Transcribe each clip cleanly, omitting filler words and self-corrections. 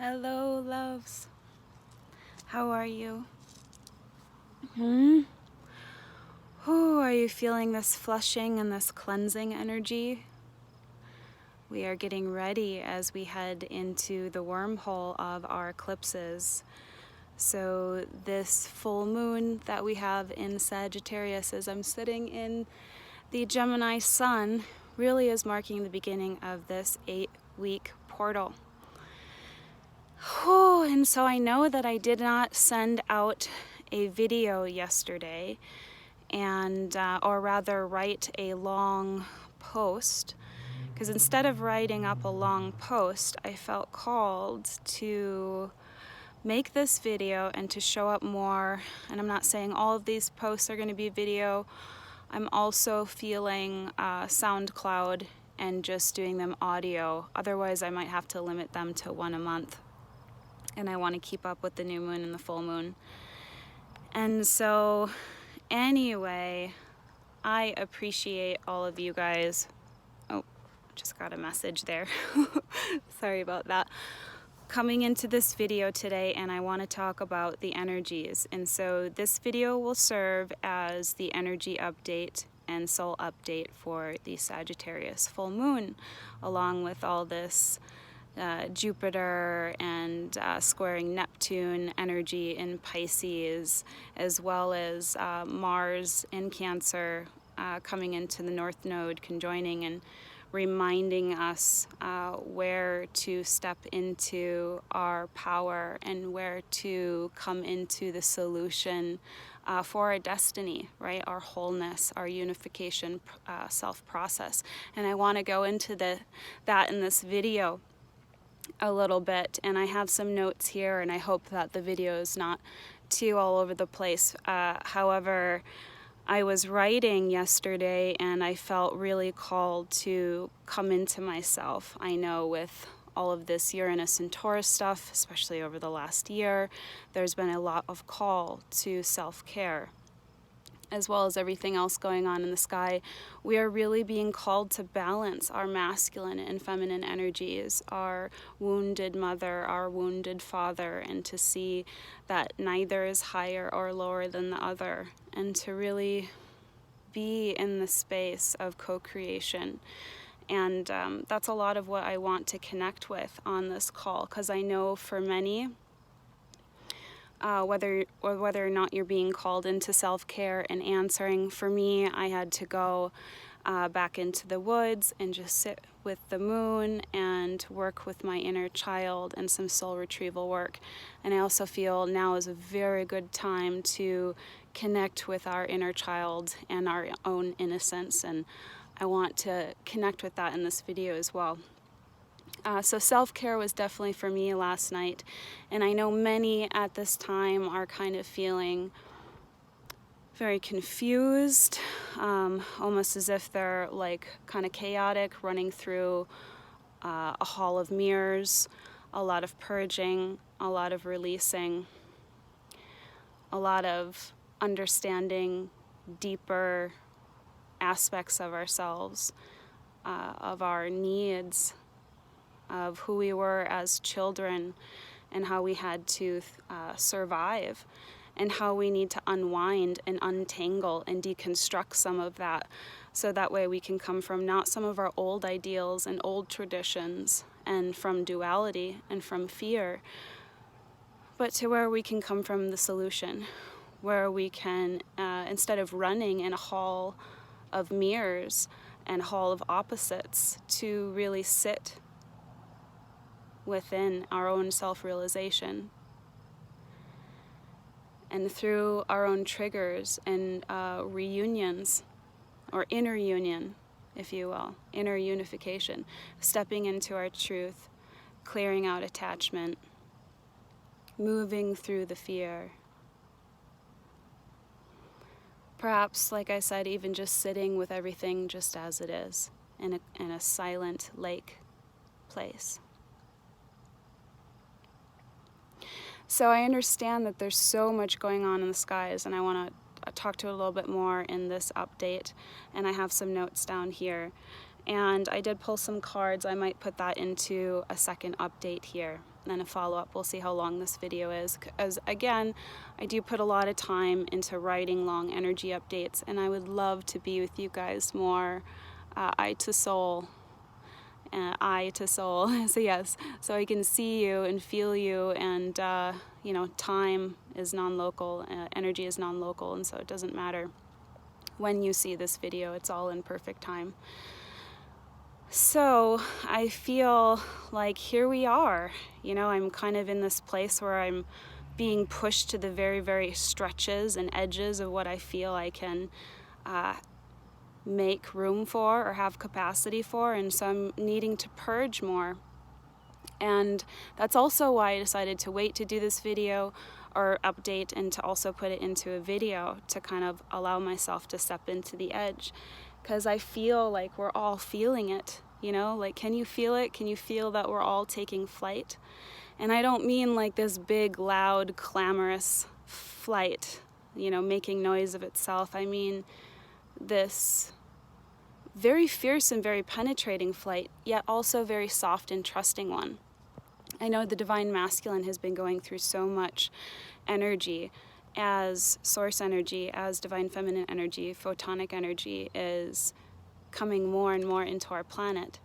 Hello, loves. How are you? Are you feeling this flushing and this cleansing energy? We are getting ready as we head into the wormhole of our eclipses. So this full moon that we have in Sagittarius, as I'm sitting in the Gemini sun, really is marking the beginning of this 8-week portal. And so I know that I did not send out a video yesterday, and or rather write a long post, because instead of writing up a long post, I felt called to make this video and to show up more. And I'm not saying all of these posts are going to be video. I'm also feeling SoundCloud and just doing them audio. Otherwise I might have to limit them to one a month, and I want to keep up with the new moon and the full moon. And so anyway, I appreciate all of you guys. Oh, just got a message there. Sorry about that. Coming into this video today, and I want to talk about the energies. And so this video will serve as the energy update and soul update for the Sagittarius full moon, along with all this Jupiter and squaring Neptune energy in Pisces, as well as Mars in Cancer coming into the North Node, conjoining and reminding us where to step into our power and where to come into the solution for our destiny, right? Our wholeness, our unification self-process. And I want to go into that in this video a little bit, and I have some notes here, and I hope that the video is not too all over the place. However, I was writing yesterday and I felt really called to come into myself. I know with all of this Uranus and Taurus stuff, especially over the last year, there's been a lot of call to self-care. As well as everything else going on in the sky, we are really being called to balance our masculine and feminine energies, our wounded mother, our wounded father, and to see that neither is higher or lower than the other, and to really be in the space of co-creation. And that's a lot of what I want to connect with on this call, because I know for many, whether or not you're being called into self-care and answering. For me, I had to go back into the woods and just sit with the moon and work with my inner child and some soul retrieval work. And I also feel now is a very good time to connect with our inner child and our own innocence, and I want to connect with that in this video as well. So self-care was definitely for me last night, and I know many at this time are kind of feeling very confused, almost as if they're like kind of chaotic, running through a hall of mirrors, a lot of purging, a lot of releasing, a lot of understanding deeper aspects of ourselves, of our needs, of who we were as children and how we had to survive, and how we need to unwind and untangle and deconstruct some of that, so that way we can come from not some of our old ideals and old traditions and from duality and from fear, but to where we can come from the solution, where we can, instead of running in a hall of mirrors and hall of opposites, to really sit within our own self-realization, and through our own triggers and reunions, or inner union, if you will, inner unification, stepping into our truth, clearing out attachment, moving through the fear. Perhaps, like I said, even just sitting with everything just as it is, in a silent lake place. So I understand that there's so much going on in the skies, and I want to talk to it a little bit more in this update, and I have some notes down here. And I did pull some cards. I might put that into a second update here. then a follow-up. We'll see how long this video is, because again, I do put a lot of time into writing long energy updates, and I would love to be with you guys more eye to soul. So yes, so I can see you and feel you, and you know, time is non-local, energy is non-local, and so it doesn't matter when you see this video, it's all in perfect time. So I feel like here we are, you know, I'm kind of in this place where I'm being pushed to the very, very stretches and edges of what I feel I can make room for or have capacity for, and so I'm needing to purge more. And that's also why I decided to wait to do this video or update, and to also put it into a video to kind of allow myself to step into the edge, because I feel like we're all feeling it, you know, like, can you feel it? Can you feel that we're all taking flight? And I don't mean like this big, loud, clamorous flight, you know, making noise of itself. I mean this very fierce and very penetrating flight, yet also very soft and trusting one. I know the Divine Masculine has been going through so much energy as Source energy, as Divine Feminine energy, photonic energy is coming more and more into our planet.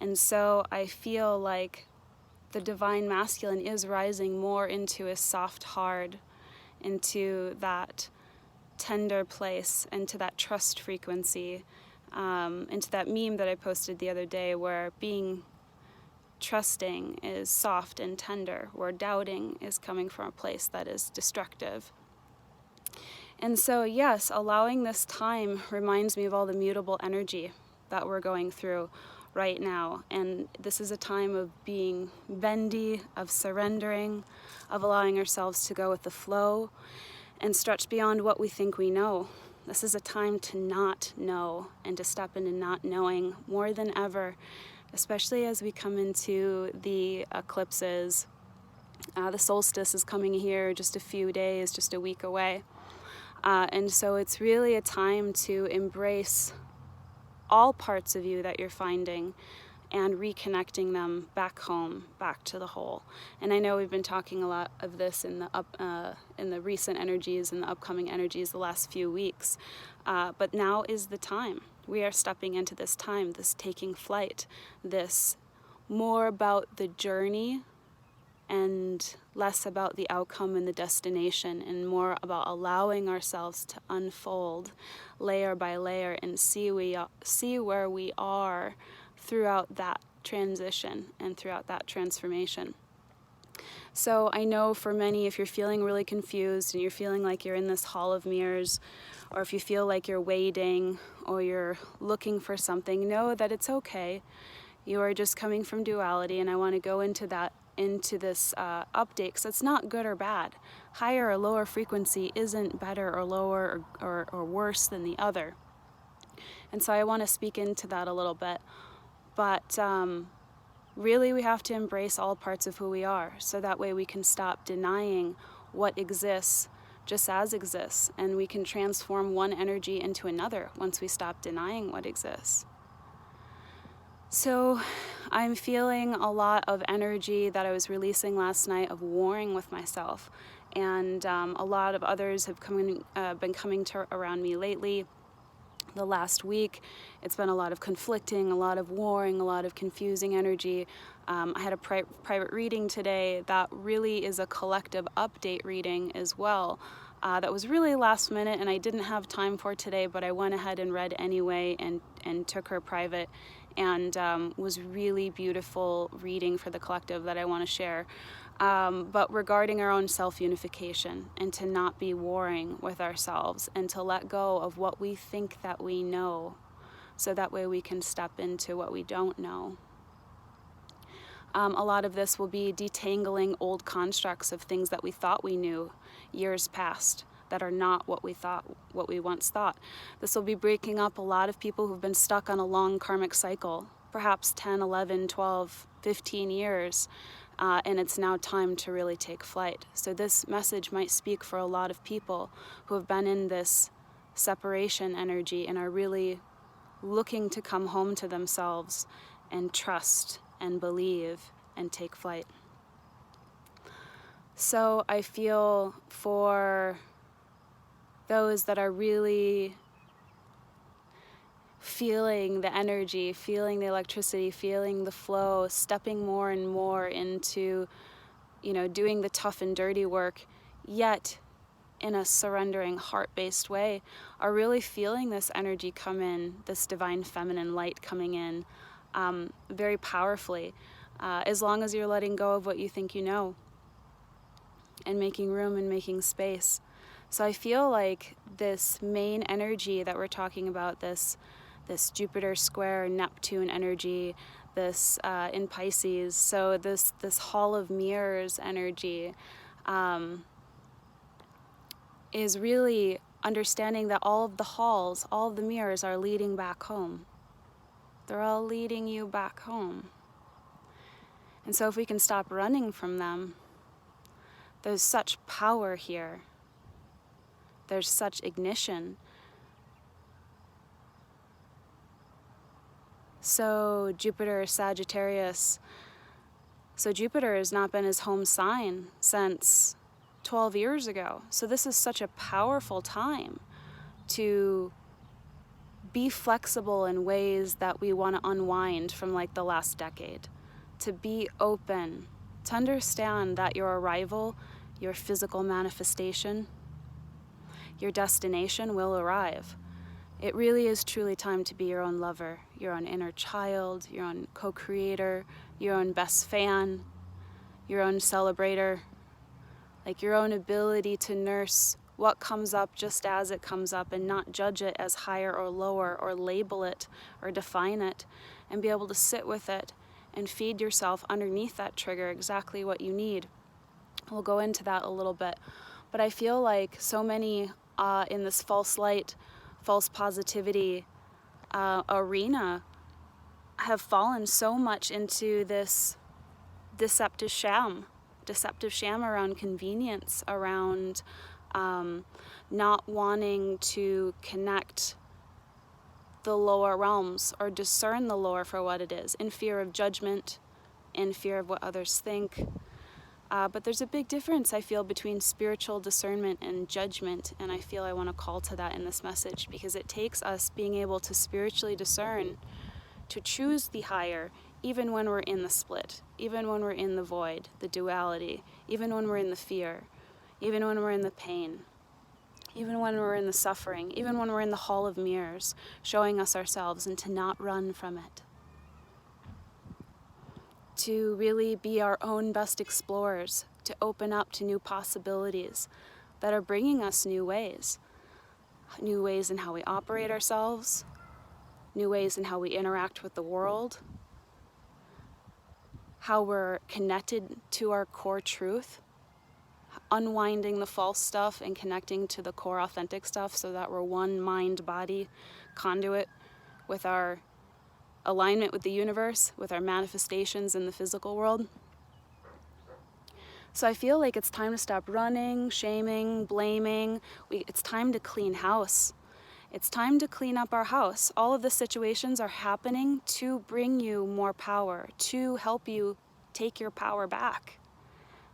And so I feel like the Divine Masculine is rising more into a soft, hard, into that tender place, into that trust frequency, into that meme that I posted the other day where being trusting is soft and tender, where doubting is coming from a place that is destructive. And so yes, allowing this time reminds me of all the mutable energy that we're going through right now. And this is a time of being bendy, of surrendering, of allowing ourselves to go with the flow and stretch beyond what we think we know. This is a time to not know and to step into not knowing more than ever, especially as we come into the eclipses. The solstice is coming here just a few days, just a week away. And so it's really a time to embrace all parts of you that you're finding and reconnecting them back home, back to the whole. And I know we've been talking a lot of this in the recent energies and the upcoming energies the last few weeks, but now is the time. We are stepping into this time, this taking flight, this more about the journey and less about the outcome and the destination, and more about allowing ourselves to unfold layer by layer and see where we are throughout that transition and throughout that transformation. So I know for many, if you're feeling really confused and you're feeling like you're in this hall of mirrors, or if you feel like you're waiting or you're looking for something, know that it's okay. You are just coming from duality, and I want to go into this update, because it's not good or bad. Higher or lower frequency isn't better or lower or worse than the other. And so I want to speak into that a little bit. But really we have to embrace all parts of who we are, so that way we can stop denying what exists just as exists, and we can transform one energy into another once we stop denying what exists. So I'm feeling a lot of energy that I was releasing last night of warring with myself, and a lot of others have been coming around me lately. The last week, it's been a lot of conflicting, a lot of warring, a lot of confusing energy. I had a private reading today that really is a collective update reading as well. That was really last minute, and I didn't have time for today, but I went ahead and read anyway and took her private, and was really beautiful reading for the collective that I want to share. But regarding our own self-unification, and to not be warring with ourselves, and to let go of what we think that we know, so that way we can step into what we don't know. A lot of this will be detangling old constructs of things that we thought we knew years past, that are not what we once thought. This will be breaking up a lot of people who've been stuck on a long karmic cycle, perhaps 10, 11, 12, 15 years, and it's now time to really take flight. So this message might speak for a lot of people who have been in this separation energy and are really looking to come home to themselves and trust and believe and take flight. So I feel for those that are really feeling the energy, feeling the electricity, feeling the flow, stepping more and more into, doing the tough and dirty work, yet in a surrendering, heart-based way, are really feeling this energy come in, this divine feminine light coming in very powerfully, as long as you're letting go of what you think you know and making room and making space. So I feel like this main energy that we're talking about, this Jupiter square Neptune energy, this in Pisces, so this Hall of Mirrors energy, is really understanding that all of the halls, all of the mirrors are leading back home. They're all leading you back home. And so if we can stop running from them, there's such power here. There's such ignition. So Jupiter, Sagittarius. So Jupiter has not been his home sign since 12 years ago. So this is such a powerful time to be flexible in ways that we want to unwind from like the last decade, to be open, to understand that your arrival, your physical manifestation, your destination will arrive. It really is truly time to be your own lover, your own inner child, your own co-creator, your own best fan, your own celebrator, like your own ability to nurse what comes up just as it comes up and not judge it as higher or lower or label it or define it, and be able to sit with it and feed yourself underneath that trigger exactly what you need. We'll go into that a little bit. But I feel like so many in this false light, false positivity arena have fallen so much into this deceptive sham around convenience, around not wanting to connect the lower realms or discern the lower for what it is, in fear of judgment, in fear of what others think. But there's a big difference, I feel, between spiritual discernment and judgment, and I feel I want to call to that in this message, because it takes us being able to spiritually discern, to choose the higher, even when we're in the split, even when we're in the void, the duality, even when we're in the fear, even when we're in the pain, even when we're in the suffering, even when we're in the Hall of Mirrors, showing us ourselves, and to not run from it. To really be our own best explorers, to open up to new possibilities that are bringing us new ways in how we operate ourselves, new ways in how we interact with the world, how we're connected to our core truth, unwinding the false stuff and connecting to the core authentic stuff, so that we're one mind-body conduit with our alignment with the universe, with our manifestations in the physical world. So I feel like it's time to stop running, shaming, blaming. It's time to clean house. It's time to clean up our house. All of the situations are happening to bring you more power, to help you take your power back.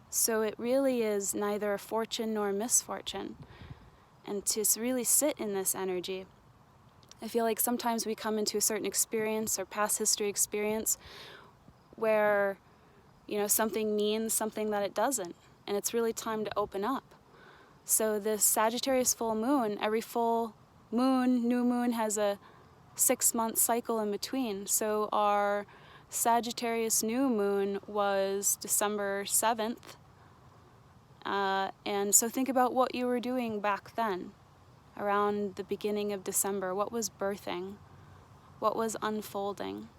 So it really is neither a fortune nor misfortune. And to really sit in this energy. I feel like sometimes we come into a certain experience or past history experience where, something means something that it doesn't. And it's really time to open up. So this Sagittarius full moon, every full moon, new moon has a 6-month cycle in between. So our Sagittarius new moon was December 7th. And so think about what you were doing back then, around the beginning of December. What was birthing? What was unfolding?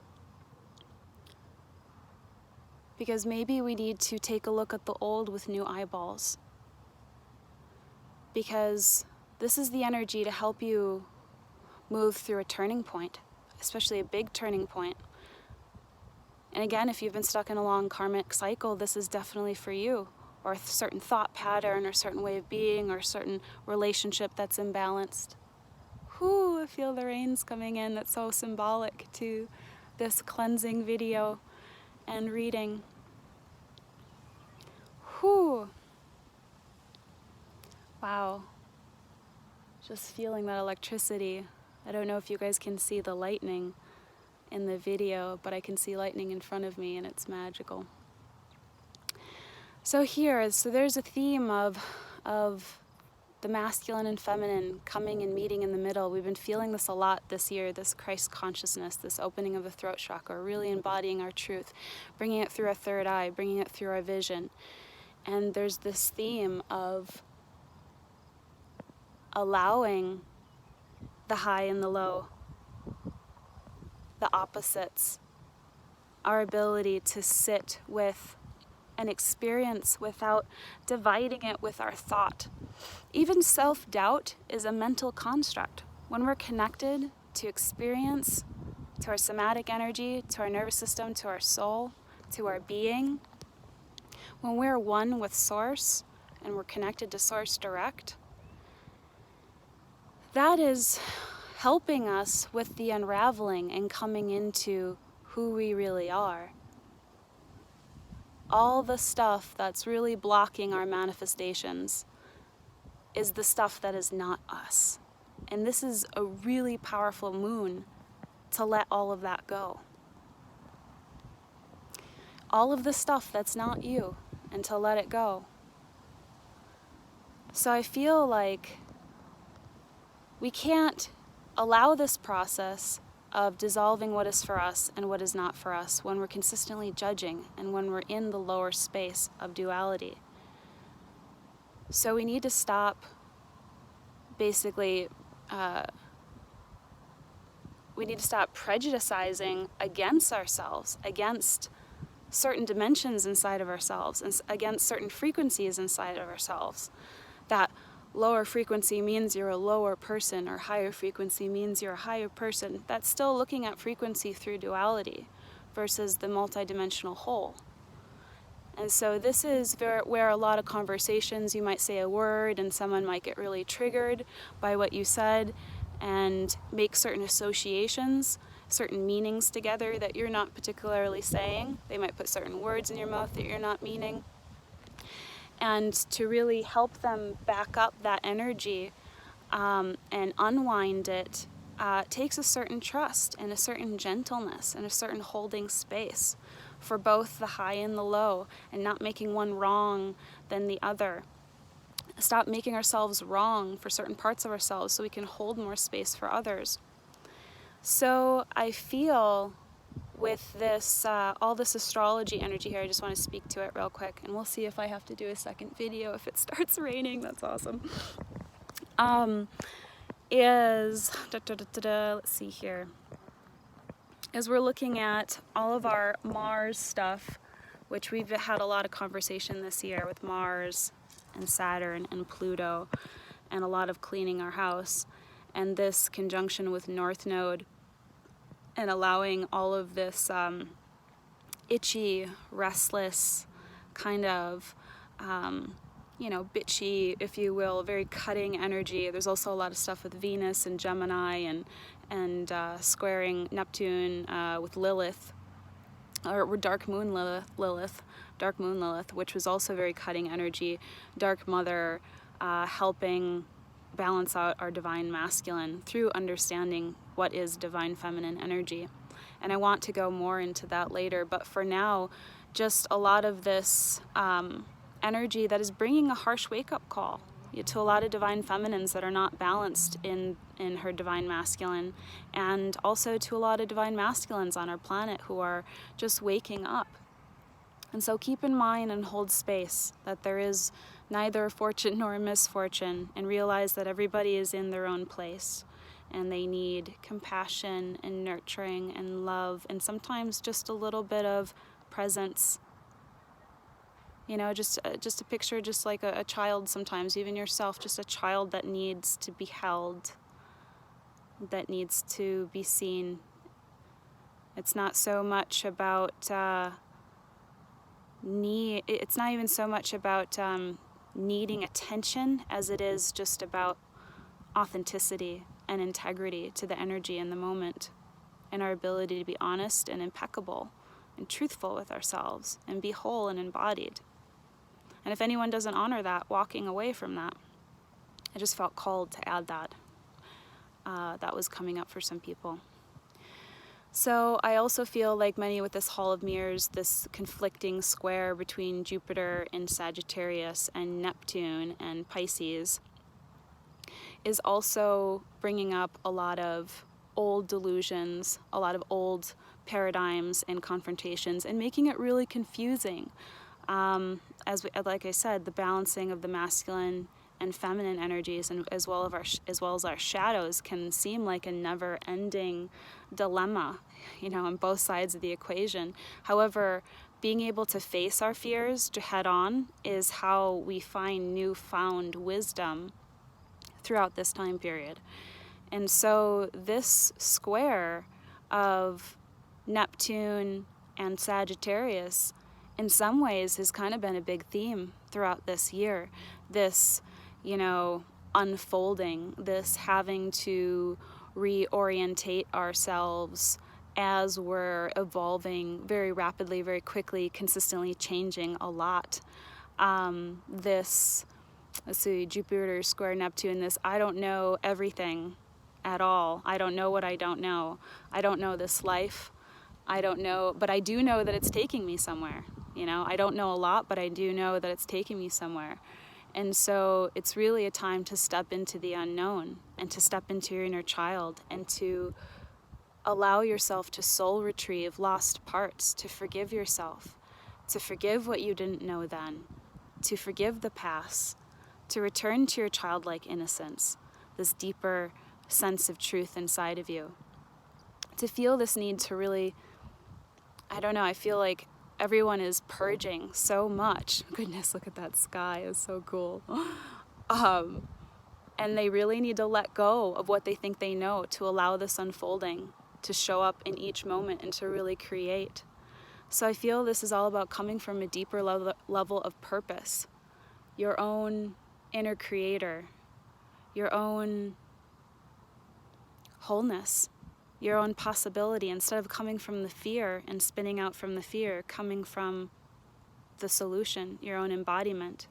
Because maybe we need to take a look at the old with new eyeballs. Because this is the energy to help you move through a turning point, especially a big turning point. And again, if you've been stuck in a long karmic cycle, this is definitely for you. Or a certain thought pattern, or a certain way of being, or a certain relationship that's imbalanced. I feel the rains coming in. That's so symbolic to this cleansing video and reading. Wow. Just feeling that electricity. I don't know if you guys can see the lightning in the video, but I can see lightning in front of me, and it's magical. So there's a theme of the masculine and feminine coming and meeting in the middle. We've been feeling this a lot this year, this Christ consciousness, this opening of the throat chakra, really embodying our truth, bringing it through our third eye, bringing it through our vision. And there's this theme of allowing the high and the low, the opposites, our ability to sit with an experience without dividing it with our thought. Even self-doubt is a mental construct. When we're connected to experience, to our somatic energy, to our nervous system, to our soul, to our being, when we're one with Source and we're connected to Source direct, that is helping us with the unraveling and coming into who we really are. All the stuff that's really blocking our manifestations is the stuff that is not us. And this is a really powerful moon to let all of that go. All of the stuff that's not you, and to let it go. So I feel like we can't allow this process of dissolving what is for us and what is not for us when we're consistently judging and when we're in the lower space of duality. So we need to stop basically, we need to stop prejudicing against ourselves, against certain dimensions inside of ourselves, and against certain frequencies inside of ourselves. That lower frequency means you're a lower person, or higher frequency means you're a higher person. That's still looking at frequency through duality versus the multidimensional whole. And so this is where a lot of conversations, you might say a word and someone might get really triggered by what you said and make certain associations, certain meanings together that you're not particularly saying. They might put certain words in your mouth that you're not meaning. And to really help them back up that energy and unwind it takes a certain trust and a certain gentleness and a certain holding space for both the high and the low, and not making one wrong than the other. Stop making ourselves wrong for certain parts of ourselves so we can hold more space for others. So I feel with this, all this astrology energy here, I just want to speak to it real quick, and we'll see if I have to do a second video if it starts raining. That's awesome. Let's see here. As we're looking at all of our Mars stuff, which we've had a lot of conversation this year with Mars and Saturn and Pluto, and a lot of cleaning our house, and this conjunction with North Node, and allowing all of this itchy, restless, kind of, bitchy, if you will, very cutting energy. There's also a lot of stuff with Venus and Gemini and squaring Neptune with Lilith, or Dark Moon Lilith, which was also very cutting energy. Dark Mother helping balance out our divine masculine through understanding what is divine feminine energy. And I want to go more into that later, but for now, just a lot of this energy that is bringing a harsh wake-up call to a lot of divine feminines that are not balanced in her divine masculine, and also to a lot of divine masculines on our planet who are just waking up. And so keep in mind and hold space that there is neither a fortune nor a misfortune, and realize that everybody is in their own place and they need compassion and nurturing and love, and sometimes just a little bit of presence. Just a picture, just like a child sometimes, even yourself, just a child that needs to be held, that needs to be seen. It's not so much about it's not even so much about needing attention as it is just about authenticity and integrity to the energy in the moment, and our ability to be honest and impeccable and truthful with ourselves and be whole and embodied. And if anyone doesn't honor that, walking away from that. I just felt called to add that. That was coming up for some people. So I also feel like many with this Hall of Mirrors, this conflicting square between Jupiter and Sagittarius and Neptune and Pisces is also bringing up a lot of old delusions, a lot of old paradigms and confrontations, and making it really confusing. Like I said, the balancing of the masculine and feminine energies, and as well as our shadows, can seem like a never-ending dilemma, on both sides of the equation. However, being able to face our fears head on is how we find newfound wisdom throughout this time period. And so this square of Neptune and Sagittarius in some ways has kind of been a big theme throughout this year. This, unfolding, this having to reorientate ourselves as we're evolving very rapidly, very quickly, consistently changing a lot. Let's see, Jupiter square Neptune, this I don't know everything at all. I don't know what I don't know. I don't know this life. I don't know, but I do know that it's taking me somewhere. I don't know a lot, but I do know that it's taking me somewhere. And so it's really a time to step into the unknown and to step into your inner child and to allow yourself to soul retrieve lost parts, to forgive yourself, to forgive what you didn't know then, to forgive the past, to return to your childlike innocence, this deeper sense of truth inside of you, to feel this need to really, I feel like everyone is purging so much. Goodness, look at that sky, it's so cool. And they really need to let go of what they think they know to allow this unfolding to show up in each moment and to really create. So I feel this is all about coming from a deeper level of purpose, your own inner creator, your own wholeness, your own possibility, instead of coming from the fear and spinning out from the fear, coming from the solution, your own embodiment.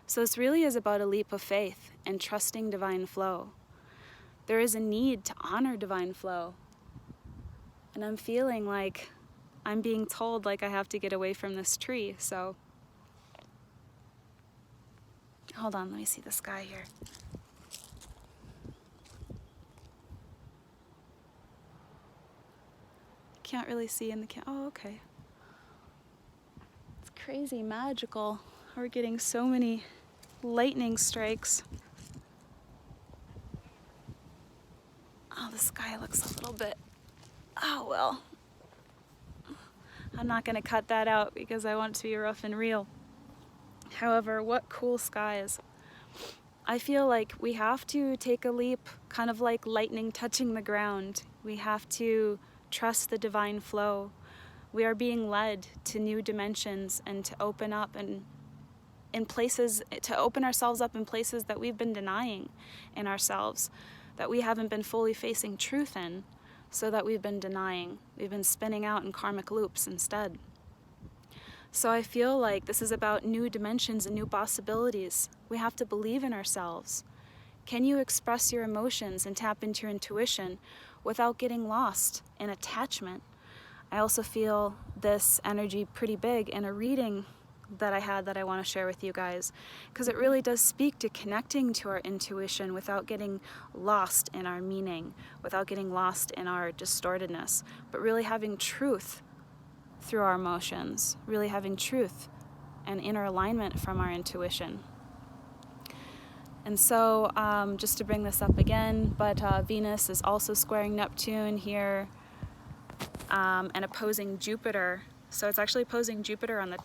So this really is about a leap of faith and trusting divine flow. There is a need to honor divine flow. And I'm feeling like I'm being told like I have to get away from this tree, so hold on, let me see the sky here. Can't really see in the oh, okay. It's crazy magical. We're getting so many lightning strikes. Oh, the sky looks a little bit, oh well. I'm not gonna cut that out because I want it to be rough and real. However, what cool skies. I feel like we have to take a leap, kind of like lightning touching the ground. We have to trust the divine flow. We are being led to new dimensions and to open up and in places, to open ourselves up in places that we've been denying in ourselves, that we haven't been fully facing truth in, so that we've been denying. We've been spinning out in karmic loops instead. So I feel like this is about new dimensions and new possibilities. We have to believe in ourselves. Can you express your emotions and tap into your intuition without getting lost in attachment? I also feel this energy pretty big in a reading that I had that I want to share with you guys, because it really does speak to connecting to our intuition without getting lost in our meaning, without getting lost in our distortedness, but really having truth through our emotions, really having truth and inner alignment from our intuition. And so just to bring this up again, but Venus is also squaring Neptune here and opposing Jupiter. So it's actually opposing Jupiter on the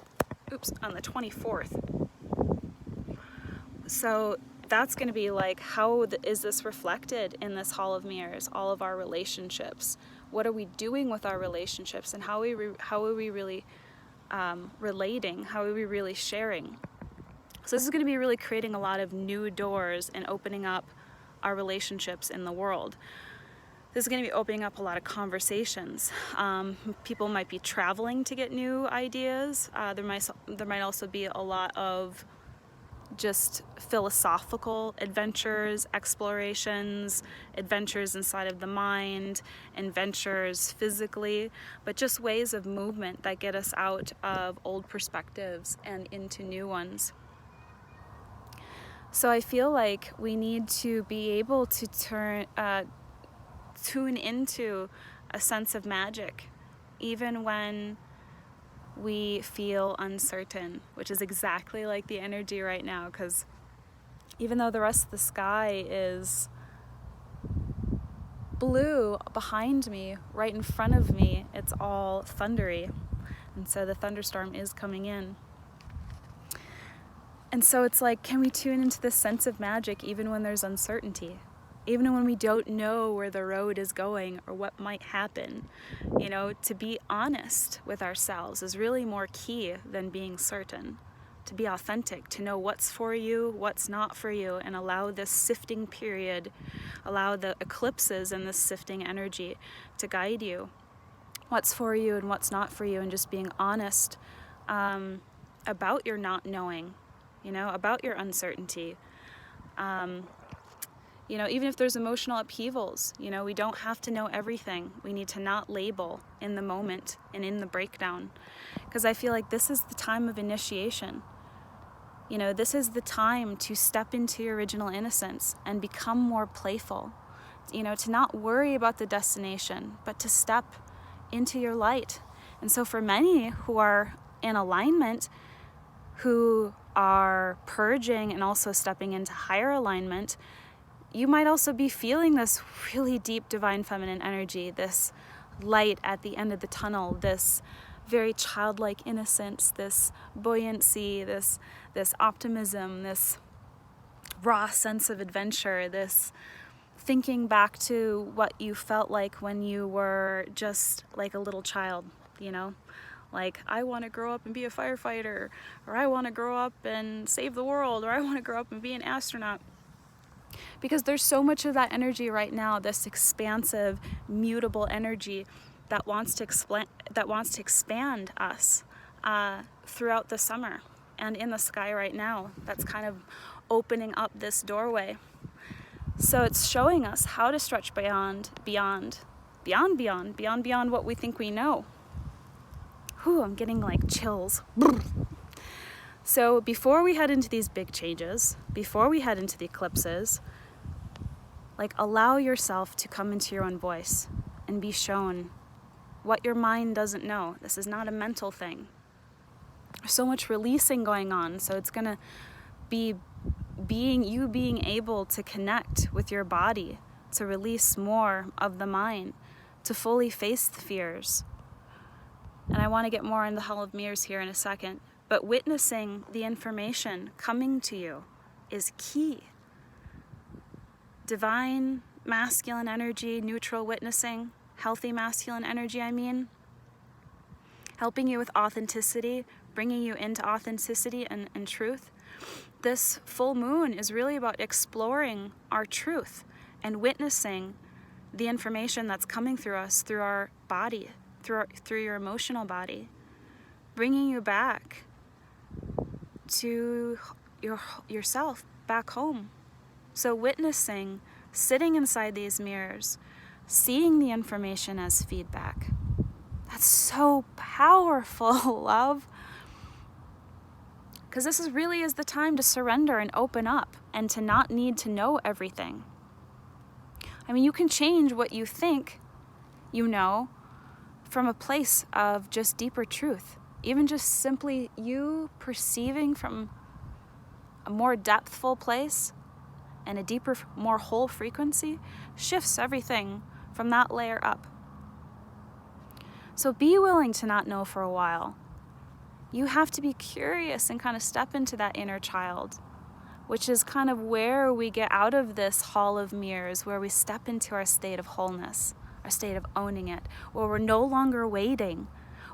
24th. So that's going to be like, how is this reflected in this Hall of Mirrors? All of our relationships. What are we doing with our relationships, and how are we really relating? How are we really sharing? So this is going to be really creating a lot of new doors and opening up our relationships in the world. This is going to be opening up a lot of conversations. People might be traveling to get new ideas. There might also be a lot of just philosophical adventures, explorations, adventures inside of the mind, adventures physically, but just ways of movement that get us out of old perspectives and into new ones. So I feel like we need to be able to tune into a sense of magic, even when we feel uncertain, which is exactly like the energy right now, because even though the rest of the sky is blue behind me, right in front of me, it's all thundery. And so the thunderstorm is coming in. And so it's like, can we tune into this sense of magic even when there's uncertainty? Even when we don't know where the road is going or what might happen, you know, to be honest with ourselves is really more key than being certain. To be authentic, to know what's for you, what's not for you, and allow this sifting period, allow the eclipses and this sifting energy to guide you. What's for you and what's not for you, and just being honest about your not knowing, you know, about your uncertainty. You know, even if there's emotional upheavals, you know, we don't have to know everything. We need to not label in the moment and in the breakdown. Because I feel like this is the time of initiation. You know, this is the time to step into your original innocence and become more playful. You know, to not worry about the destination, but to step into your light. And so for many who are in alignment, who are purging and also stepping into higher alignment, you might also be feeling this really deep divine feminine energy, this light at the end of the tunnel, this very childlike innocence, this buoyancy, this optimism, this raw sense of adventure, this thinking back to what you felt like when you were just like a little child, you know? Like, I want to grow up and be a firefighter, or I want to grow up and save the world, or I want to grow up and be an astronaut. Because there's so much of that energy right now, this expansive, mutable energy that wants to expand us throughout the summer and in the sky right now. That's kind of opening up this doorway. So it's showing us how to stretch beyond what we think we know. Whew, I'm getting like chills. So before we head into these big changes, before we head into the eclipses, like, allow yourself to come into your own voice and be shown what your mind doesn't know. This is not a mental thing. There's so much releasing going on, so it's gonna be being able to connect with your body, to release more of the mind, to fully face the fears. And I want to get more in the Hall of Mirrors here in a second. But witnessing the information coming to you is key. Divine masculine energy, neutral witnessing, healthy masculine energy, helping you with authenticity, bringing you into authenticity and truth. This full moon is really about exploring our truth and witnessing the information that's coming through us, through our body, through your emotional body, bringing you back to yourself, back home. So witnessing, sitting inside these mirrors, seeing the information as feedback. That's so powerful, love. Because this really is the time to surrender and open up and to not need to know everything. I mean, you can change what you think you know from a place of just deeper truth. Even just simply you perceiving from a more depthful place and a deeper, more whole frequency shifts everything from that layer up. So be willing to not know for a while. You have to be curious and kind of step into that inner child, which is kind of where we get out of this hall of mirrors, where we step into our state of wholeness, our state of owning it, where we're no longer waiting.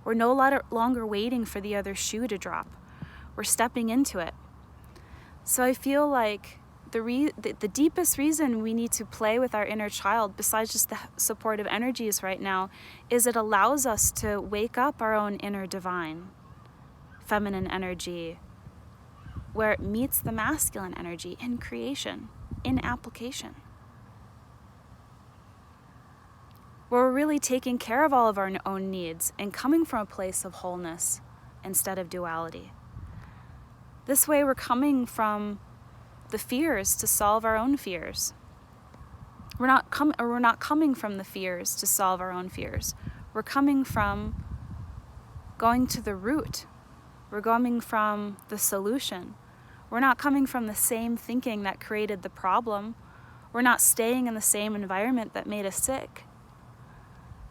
We're no longer waiting for the other shoe to drop. We're stepping into it. So I feel like the deepest reason we need to play with our inner child, besides just the supportive energies right now, is it allows us to wake up our own inner divine, feminine energy, where it meets the masculine energy in creation, in application. Where we're really taking care of all of our own needs and coming from a place of wholeness instead of duality. This way we're coming from the fears to solve our own fears. We're not coming from the fears to solve our own fears. We're coming from going to the root. We're coming from the solution. We're not coming from the same thinking that created the problem. We're not staying in the same environment that made us sick.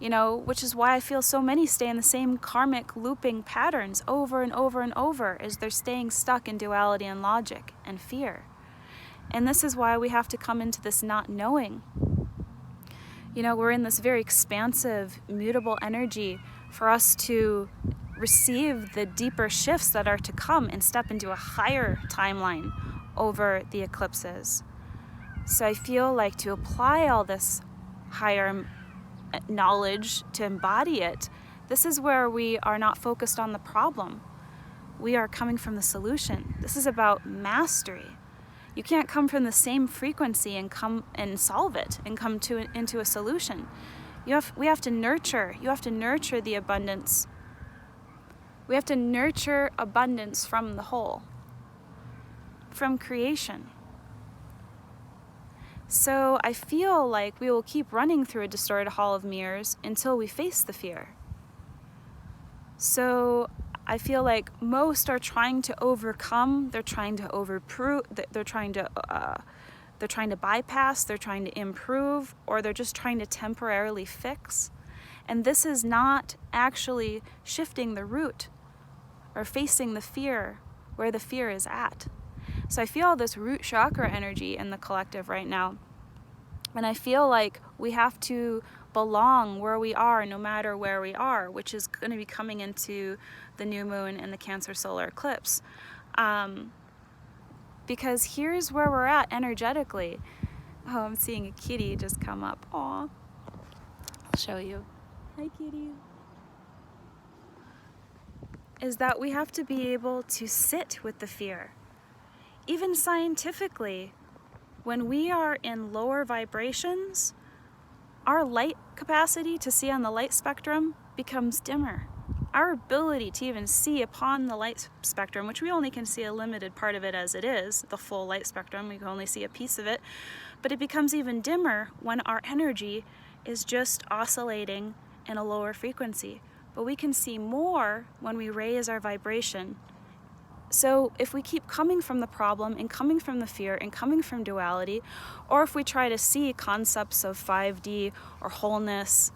Which is why I feel so many stay in the same karmic looping patterns over and over and over, as they're staying stuck in duality and logic and fear. And this is why we have to come into this not knowing. We're in this very expansive, mutable energy for us to receive the deeper shifts that are to come and step into a higher timeline over the eclipses. So I feel like to apply all this higher knowledge, to embody it, this is where we are not focused on the problem. We are coming from the solution. This is about mastery. You can't come from the same frequency and come and solve it and come into a solution. We have to nurture. You have to nurture the abundance. We have to nurture abundance from the whole, from creation. So I feel like we will keep running through a distorted hall of mirrors until we face the fear. So I feel like most are trying to overcome, they're trying to overprove, they're trying to bypass, they're trying to improve, or they're just trying to temporarily fix. And this is not actually shifting the root or facing the fear where the fear is at. So I feel this root chakra energy in the collective right now. And I feel like we have to belong where we are, no matter where we are, which is going to be coming into the new moon and the Cancer solar eclipse. Because here's where we're at energetically. Oh, I'm seeing a kitty just come up. Aw. I'll show you. Hi, kitty. Is that we have to be able to sit with the fear. Even scientifically, when we are in lower vibrations, our light capacity to see on the light spectrum becomes dimmer. Our ability to even see upon the light spectrum, which we only can see a limited part of it as it is, the full light spectrum, we can only see a piece of it, but it becomes even dimmer when our energy is just oscillating in a lower frequency. But we can see more when we raise our vibration. So if we keep coming from the problem and coming from the fear and coming from duality, or if we try to see concepts of 5D or wholeness,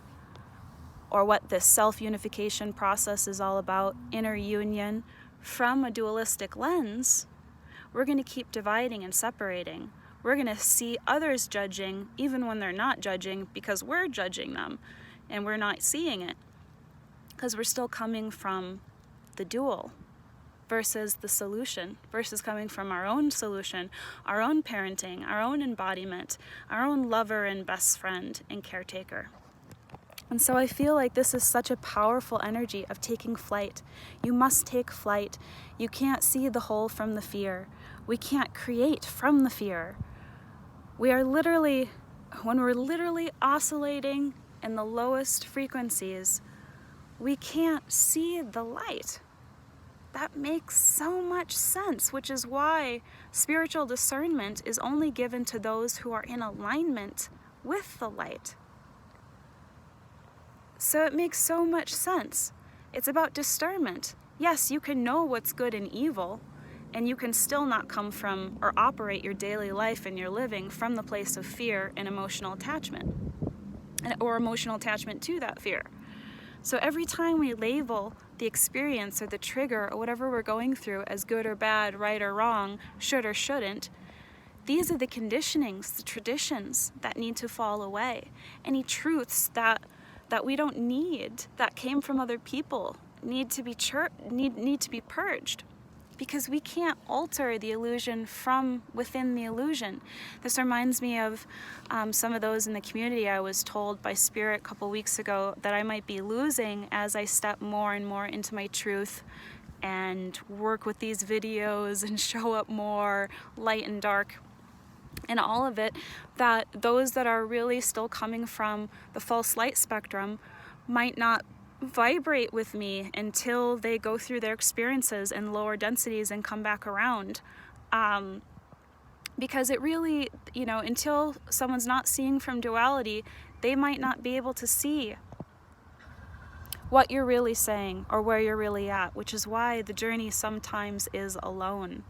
or what this self-unification process is all about, inner union, from a dualistic lens, we're going to keep dividing and separating. We're going to see others judging even when they're not judging, because we're judging them and we're not seeing it, because we're still coming from the dual versus the solution, versus coming from our own solution, our own parenting, our own embodiment, our own lover and best friend and caretaker. And so I feel like this is such a powerful energy of taking flight. You must take flight. You can't see the whole from the fear. We can't create from the fear. We are literally, when we're literally oscillating in the lowest frequencies, we can't see the light. That makes so much sense, which is why spiritual discernment is only given to those who are in alignment with the light. So it makes so much sense. It's about discernment. Yes, you can know what's good and evil, and you can still not come from or operate your daily life and your living from the place of fear and emotional attachment, or emotional attachment to that fear. So every time we label the experience or the trigger or whatever we're going through as good or bad, right or wrong, should or shouldn't, these are the conditionings, the traditions that need to fall away. Any truths that we don't need, that came from other people, need to be purged. Because we can't alter the illusion from within the illusion. This reminds me of some of those in the community. I was told by Spirit a couple weeks ago that I might be losing as I step more and more into my truth and work with these videos and show up more light and dark and all of it, that those that are really still coming from the false light spectrum might not vibrate with me until they go through their experiences in lower densities and come back around. Because it really, until someone's not seeing from duality, they might not be able to see what you're really saying or where you're really at, which is why the journey sometimes is alone.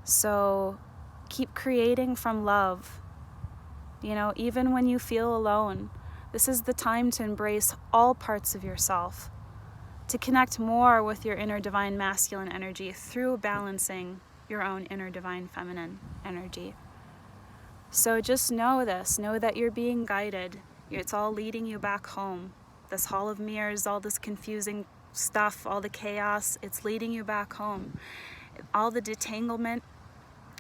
So keep creating from love. Even when you feel alone, this is the time to embrace all parts of yourself, to connect more with your inner divine masculine energy through balancing your own inner divine feminine energy. So just know this, know that you're being guided. It's all leading you back home. This hall of mirrors, all this confusing stuff, all the chaos, it's leading you back home. All the detanglement,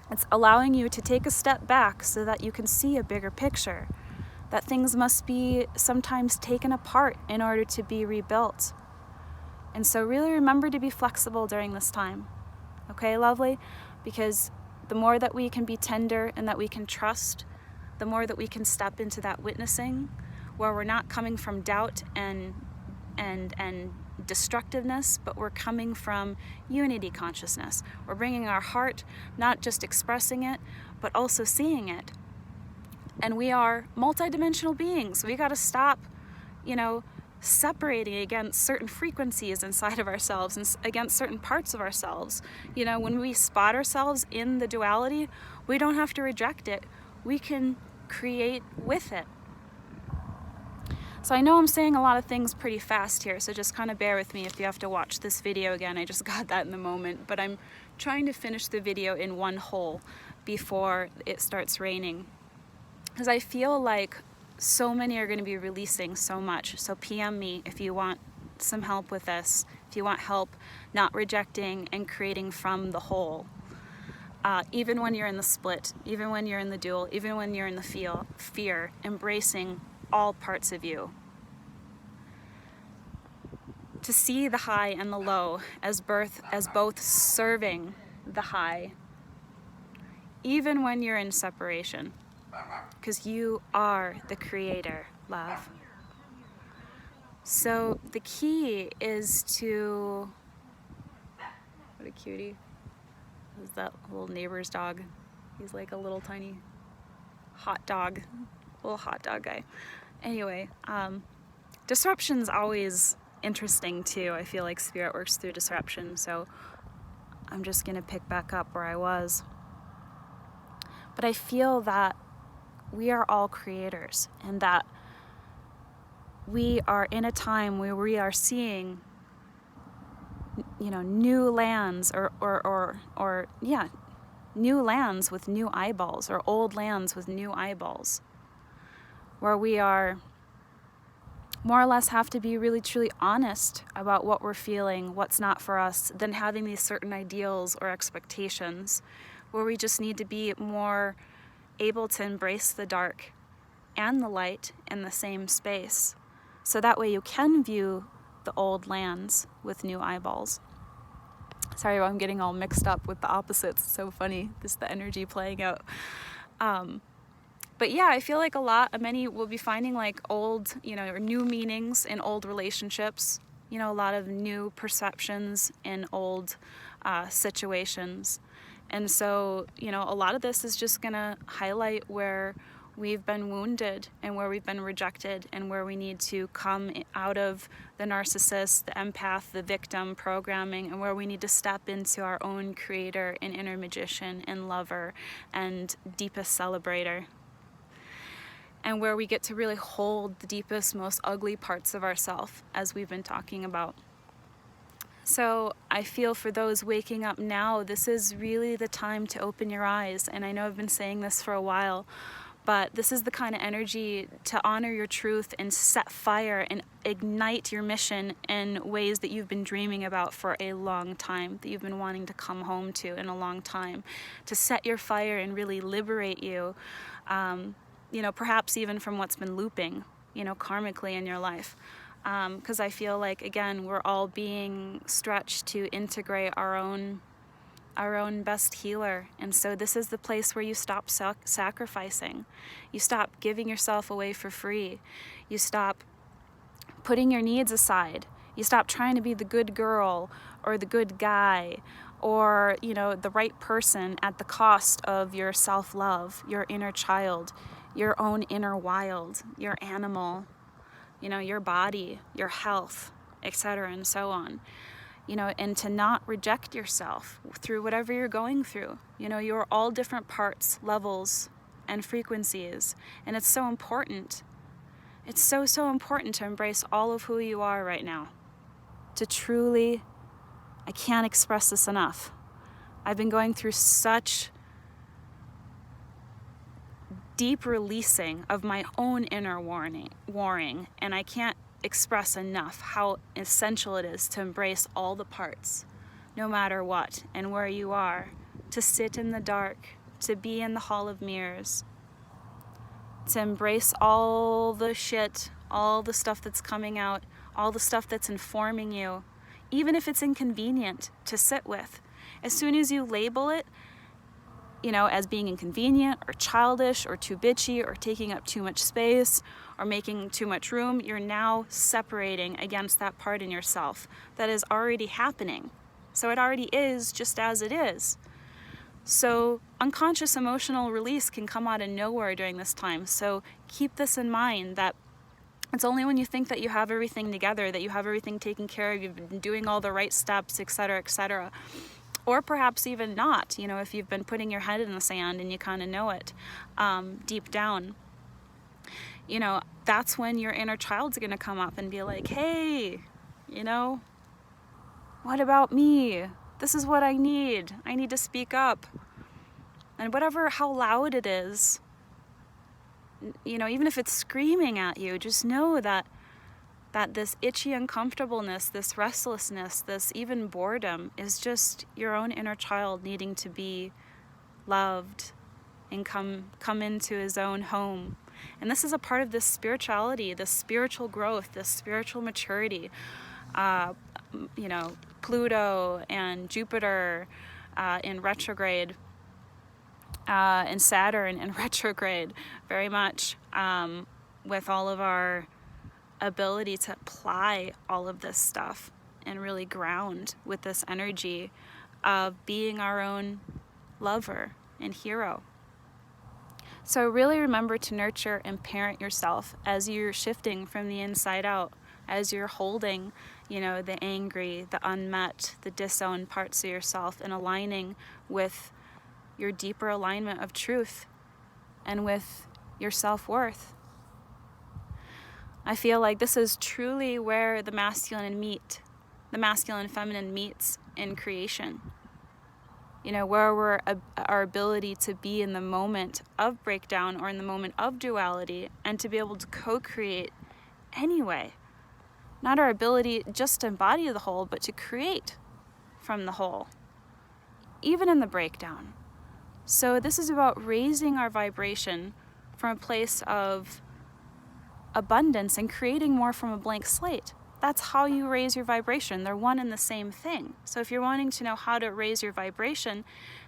it's allowing you to take a step back so that you can see a bigger picture, that things must be sometimes taken apart in order to be rebuilt. And so really remember to be flexible during this time. Okay, lovely? Because the more that we can be tender and that we can trust, the more that we can step into that witnessing, where we're not coming from doubt and destructiveness, but we're coming from unity consciousness. We're bringing our heart, not just expressing it, but also seeing it. And we are multidimensional beings. We got to stop, separating against certain frequencies inside of ourselves and against certain parts of ourselves. When we spot ourselves in the duality, we don't have to reject it. We can create with it. So I know I'm saying a lot of things pretty fast here, so just kind of bear with me if you have to watch this video again. I just got that in the moment, but I'm trying to finish the video in one whole before it starts raining, because I feel like so many are going to be releasing so much. So PM me if you want some help with this, if you want help not rejecting and creating from the whole. Even when you're in the split, even when you're in the dual, even when you're in the fear, embracing all parts of you. To see the high and the low as both serving the high, even when you're in separation, because you are the creator, love. So the key is to, what a cutie, is that little neighbor's dog. He's like a little tiny hot dog, little hot dog guy. Anyway, disruption's always interesting too. I feel like spirit works through disruption, so I'm just gonna pick back up where I was. But I feel that we are all creators, and that we are in a time where we are seeing, new lands new lands with new eyeballs, or old lands with new eyeballs, where we are more or less have to be really truly honest about what we're feeling, what's not for us, than having these certain ideals or expectations, where we just need to be more able to embrace the dark and the light in the same space. So that way you can view the old lands with new eyeballs. Sorry, I'm getting all mixed up with the opposites. It's so funny, just the energy playing out. But yeah, I feel like many will be finding like old, or new meanings in old relationships. A lot of new perceptions in old situations. And so, a lot of this is just gonna highlight where we've been wounded and where we've been rejected, and where we need to come out of the narcissist, the empath, the victim programming, and where we need to step into our own creator and inner magician and lover and deepest celebrator. And where we get to really hold the deepest, most ugly parts of ourselves, as we've been talking about. So I feel for those waking up now, this is really the time to open your eyes. And I know I've been saying this for a while, but this is the kind of energy to honor your truth and set fire and ignite your mission in ways that you've been dreaming about for a long time, that you've been wanting to come home to in a long time, to set your fire and really liberate you, perhaps even from what's been looping, karmically in your life. because I feel like, again, we're all being stretched to integrate our own best healer. And so this is the place where you stop sacrificing. You stop giving yourself away for free. You stop putting your needs aside. You stop trying to be the good girl or the good guy or, the right person at the cost of your self-love, your inner child, your own inner wild, your animal, your body, your health, etc., and so on. And to not reject yourself through whatever you're going through. You're all different parts, levels, and frequencies. And it's so important. It's so, so important to embrace all of who you are right now. To truly, I can't express this enough. I've been going through such deep releasing of my own inner warring, and I can't express enough how essential it is to embrace all the parts, no matter what and where you are, to sit in the dark, to be in the hall of mirrors, to embrace all the shit, all the stuff that's coming out, all the stuff that's informing you, even if it's inconvenient to sit with. As soon as you label it, as being inconvenient or childish or too bitchy or taking up too much space or making too much room, you're now separating against that part in yourself that is already happening. So it already is just as it is. So unconscious emotional release can come out of nowhere during this time. So keep this in mind, that it's only when you think that you have everything together, that you have everything taken care of, you've been doing all the right steps, etc., or perhaps even not, if you've been putting your head in the sand and you kind of know it deep down, that's when your inner child's going to come up and be like, hey, what about me? This is what I need. I need to speak up. And how loud it is, even if it's screaming at you, just know that this itchy uncomfortableness, this restlessness, this even boredom is just your own inner child needing to be loved and come into his own home. And this is a part of this spirituality, this spiritual growth, this spiritual maturity. Pluto and Jupiter in retrograde, and Saturn in retrograde, very much, with all of our ability to apply all of this stuff and really ground with this energy of being our own lover and hero. So really remember to nurture and parent yourself as you're shifting from the inside out, as you're holding, the angry, the unmet, the disowned parts of yourself, and aligning with your deeper alignment of truth and with your self-worth. I feel like this is truly where the masculine and feminine meets in creation. Where our ability to be in the moment of breakdown or in the moment of duality and to be able to co-create anyway. Not our ability just to embody the whole, but to create from the whole, even in the breakdown. So this is about raising our vibration from a place of abundance and creating more from a blank slate. That's how you raise your vibration. They're one and the same thing. So if you're wanting to know how to raise your vibration,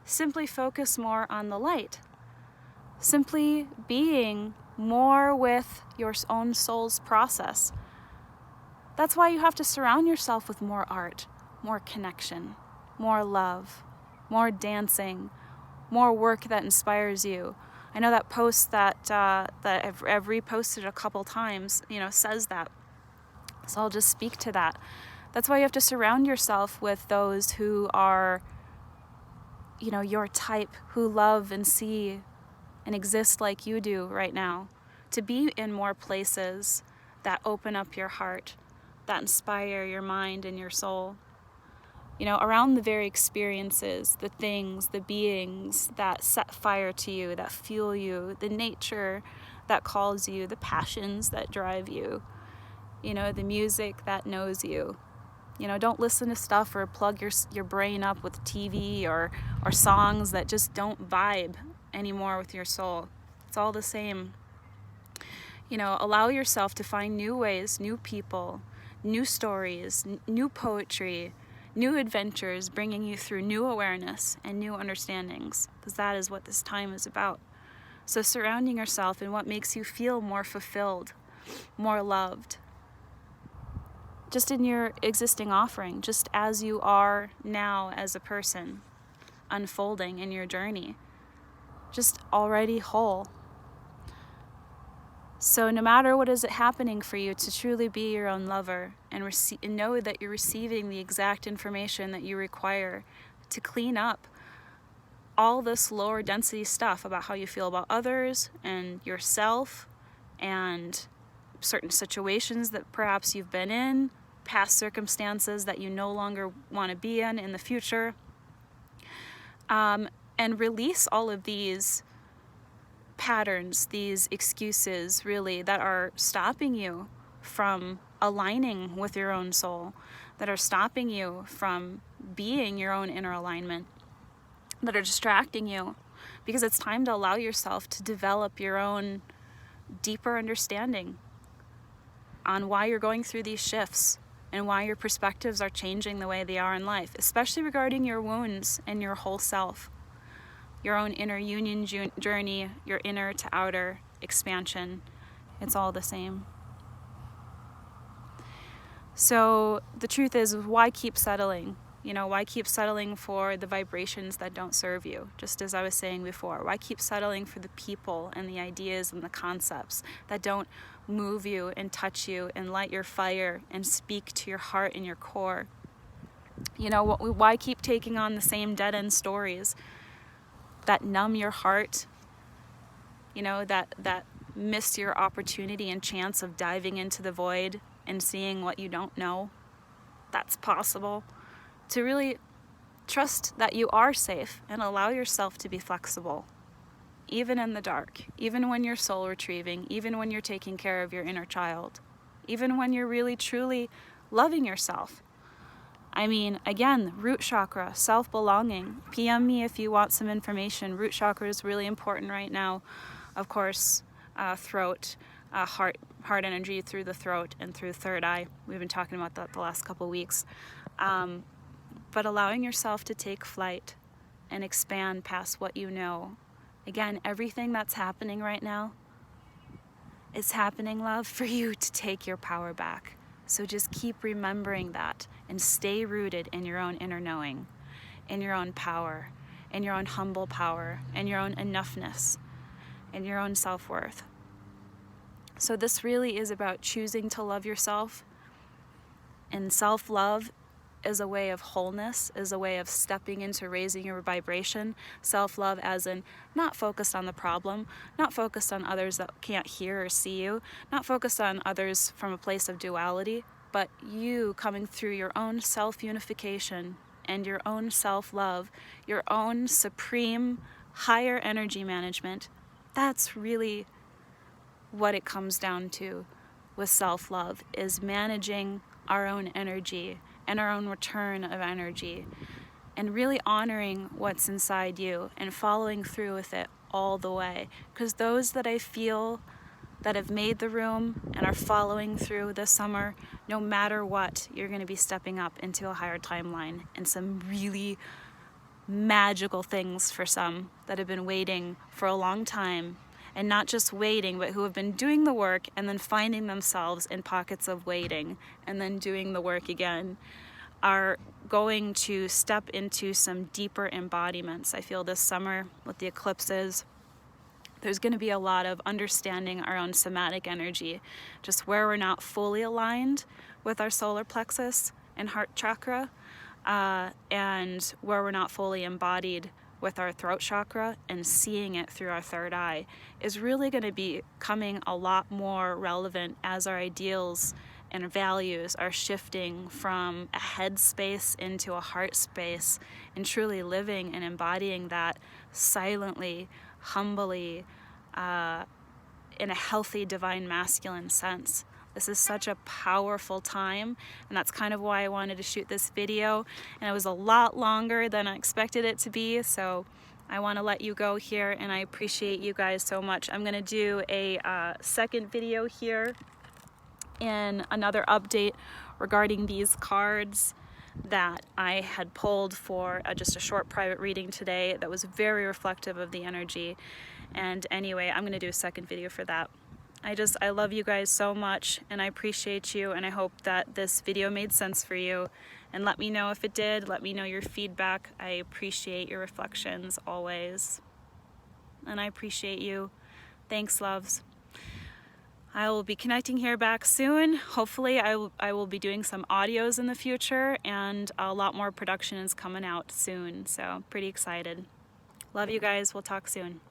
simply focus more on the light. Simply being more with your own soul's process. That's why you have to surround yourself with more art, more connection, more love, more dancing, more work that inspires you. I know that post that I've reposted a couple times, says that. So I'll just speak to that. That's why you have to surround yourself with those who are, your type, who love and see and exist like you do right now. To be in more places that open up your heart, that inspire your mind and your soul. Around the very experiences, the things, the beings that set fire to you, that fuel you, the nature that calls you, the passions that drive you, the music that knows you. Don't listen to stuff or plug your brain up with TV or songs that just don't vibe anymore with your soul. It's all the same. You know, allow yourself to find new ways, new people, new stories, new poetry, new adventures, bringing you through new awareness and new understandings, because that is what this time is about. So surrounding yourself in what makes you feel more fulfilled, more loved, just in your existing offering, just as you are now as a person, unfolding in your journey, just already whole. So no matter what is happening for you, to truly be your own lover and know that you're receiving the exact information that you require to clean up all this lower density stuff about how you feel about others and yourself and certain situations that perhaps you've been in, past circumstances that you no longer want to be in the future. And release all of these patterns, these excuses really that are stopping you from aligning with your own soul, that are stopping you from being your own inner alignment, that are distracting you, because it's time to allow yourself to develop your own deeper understanding on why you're going through these shifts and why your perspectives are changing the way they are in life, especially regarding your wounds and your whole self. Your own inner union journey, your inner to outer expansion, it's all the same. So the truth is, why keep settling? You know, why keep settling for the vibrations that don't serve you? Just as I was saying before, why keep settling for the people and the ideas and the concepts that don't move you and touch you and light your fire and speak to your heart and your core? You know, why keep taking on the same dead-end stories that numb your heart, you know, that miss your opportunity and chance of diving into the void and seeing what you don't know that's possible? To really trust that you are safe and allow yourself to be flexible, even in the dark, even when you're soul retrieving, even when you're taking care of your inner child, even when you're really truly loving yourself. I mean, again, root chakra, self-belonging. PM me if you want some information. Root chakra is really important right now. Of course, throat, heart energy through the throat and through third eye. We've been talking about that the last couple weeks. But allowing yourself to take flight and expand past what you know. Again, everything that's happening right now is happening, love, for you to take your power back. So just keep remembering that and stay rooted in your own inner knowing, in your own power, in your own humble power, in your own enoughness, in your own self-worth. So this really is about choosing to love yourself. And self-love is a way of wholeness, is a way of stepping into raising your vibration. Self-love as in not focused on the problem, not focused on others that can't hear or see you, not focused on others from a place of duality, but you coming through your own self-unification and your own self-love, your own supreme higher energy management. That's really what it comes down to with self-love, is managing our own energy and our own return of energy, and really honoring what's inside you and following through with it all the way. Because those that I feel that have made the room and are following through this summer, no matter what, you're going to be stepping up into a higher timeline and some really magical things for some that have been waiting for a long time. And not just waiting, but who have been doing the work and then finding themselves in pockets of waiting and then doing the work again, are going to step into some deeper embodiments. I feel this summer with the eclipses, there's going to be a lot of understanding our own somatic energy, just where we're not fully aligned with our solar plexus and heart chakra, and where we're not fully embodied with our throat chakra, and seeing it through our third eye is really going to be becoming a lot more relevant as our ideals and values are shifting from a head space into a heart space, and truly living and embodying that silently, humbly, in a healthy divine masculine sense. This is such a powerful time, and that's kind of why I wanted to shoot this video. And it was a lot longer than I expected it to be, so I want to let you go here, and I appreciate you guys so much. I'm going to do a second video here in another update regarding these cards that I had pulled for just a short private reading today that was very reflective of the energy. And anyway, I'm going to do a second video for that. I love you guys so much, and I appreciate you, and I hope that this video made sense for you. And let me know if it did. Let me know your feedback. I appreciate your reflections always. And I appreciate you. Thanks, loves. I will be connecting here back soon. Hopefully I will be doing some audios in the future, and a lot more production is coming out soon. So pretty excited. Love you guys. We'll talk soon.